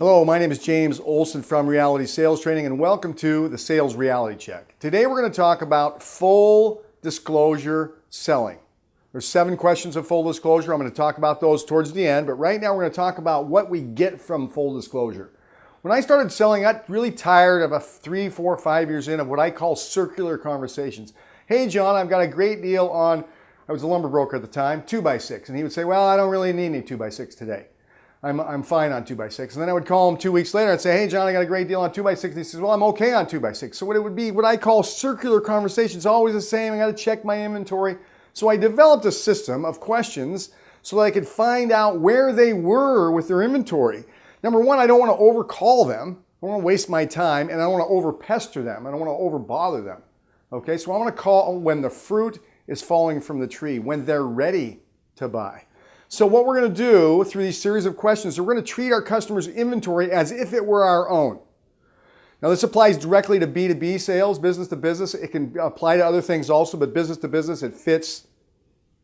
Hello, my name is James Olson from Reality Sales Training, and welcome to the Sales Reality Check. Today we're going to talk about full disclosure selling. There's 7 questions of full disclosure. I'm going to talk about those towards the end, but right now we're going to talk about what we get from full disclosure. When I started selling, I got really tired of 3, 4, 5 years in of what I call circular conversations. Hey John, I've got a great deal on, I was a lumber broker at the time, 2x6. And he would say, well, I don't really need any 2x6 today. I'm fine on 2x6. And then I would call him 2 weeks later and say, hey John, I got a great deal on 2x6. And he says, well, I'm okay on 2x6. So what it would be, what I call circular conversations, always the same. I got to check my inventory. So I developed a system of questions so that I could find out where they were with their inventory. Number one, I don't want to overcall them. I don't want to waste my time, and I don't want to over pester them. I don't want to over bother them. Okay, so I want to call when the fruit is falling from the tree, when they're ready to buy. So what we're going to do through these series of questions, we're going to treat our customers' inventory as if it were our own. Now this applies directly to B2B sales, business to business. It can apply to other things also, but business to business, it fits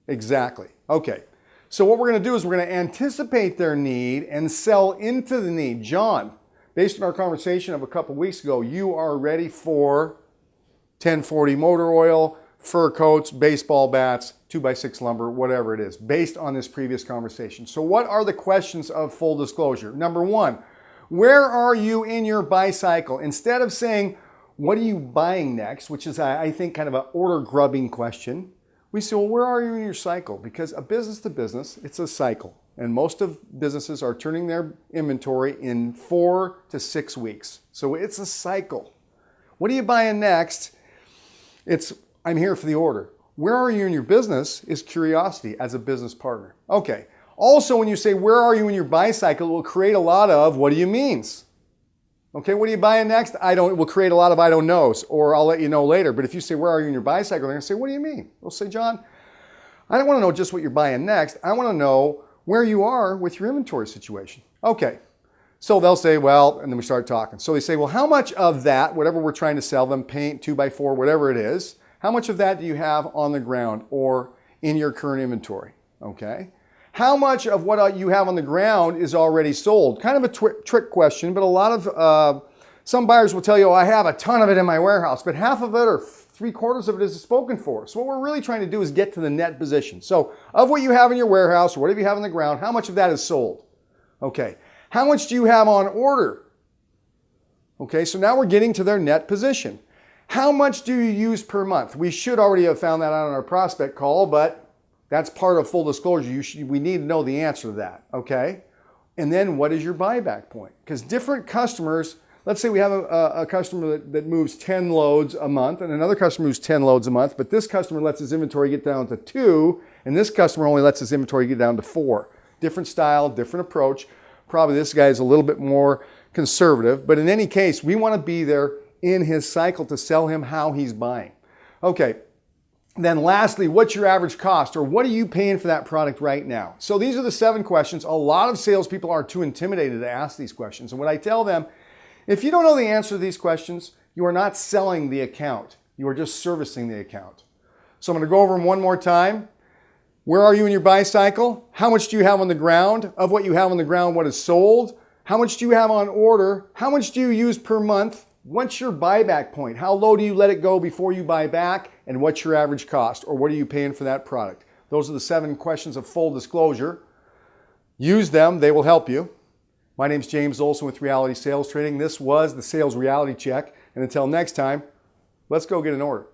exactly. Okay, so what we're going to do is we're going to anticipate their need and sell into the need. John, based on our conversation of a couple weeks ago, you are ready for 1040 motor oil, fur coats, baseball bats, 2x6 lumber, whatever it is, based on this previous conversation. So what are the questions of full disclosure? Number one, where are you in your buy cycle? Instead of saying, what are you buying next, which is, I think, kind of an order grubbing question, we say, well, where are you in your cycle? Because a business to business, it's a cycle. And most of businesses are turning their inventory in 4 to 6 weeks. So it's a cycle. What are you buying next? It's, I'm here for the order. Where are you in your business is curiosity as a business partner. Okay. Also, when you say, where are you in your buy cycle, it will create a lot of, what do you means? Okay, what are you buying next? It will create a lot of I don't knows, or I'll let you know later. But if you say, where are you in your buy cycle, they're going to say, what do you mean? They'll say, John, I don't want to know just what you're buying next. I want to know where you are with your inventory situation. Okay. So they'll say, well, and then we start talking. So they say, well, how much of that, whatever we're trying to sell them, paint, 2x4, whatever it is, how much of that do you have on the ground or in your current inventory? Okay. How much of what you have on the ground is already sold? Kind of a trick question, but a lot of, some buyers will tell you, oh, I have a ton of it in my warehouse, but half of it or 3/4 of it is spoken for. So what we're really trying to do is get to the net position. So of what you have in your warehouse or whatever you have on the ground, how much of that is sold? Okay. How much do you have on order? Okay, so now we're getting to their net position. How much do you use per month? We should already have found that out on our prospect call, but that's part of full disclosure. We need to know the answer to that, okay? And then what is your buyback point? Because different customers, let's say we have a customer that moves 10 loads a month and another customer moves 10 loads a month, but this customer lets his inventory get down to 2 and this customer only lets his inventory get down to 4. Different style, different approach. Probably this guy is a little bit more conservative, but in any case, we want to be there in his cycle to sell him how he's buying. Okay, then lastly, what's your average cost, or what are you paying for that product right now? So these are the 7 questions. A lot of salespeople are too intimidated to ask these questions. And what I tell them, if you don't know the answer to these questions, you are not selling the account. You are just servicing the account. So I'm going to go over them one more time. Where are you in your buy cycle? How much do you have on the ground? Of what you have on the ground, what is sold? How much do you have on order? How much do you use per month? What's your buyback point? How low do you let it go before you buy back? And what's your average cost? Or what are you paying for that product? Those are the 7 questions of full disclosure. Use them. They will help you. My name's James Olson with Reality Sales Training. This was the Sales Reality Check. And until next time, let's go get an order.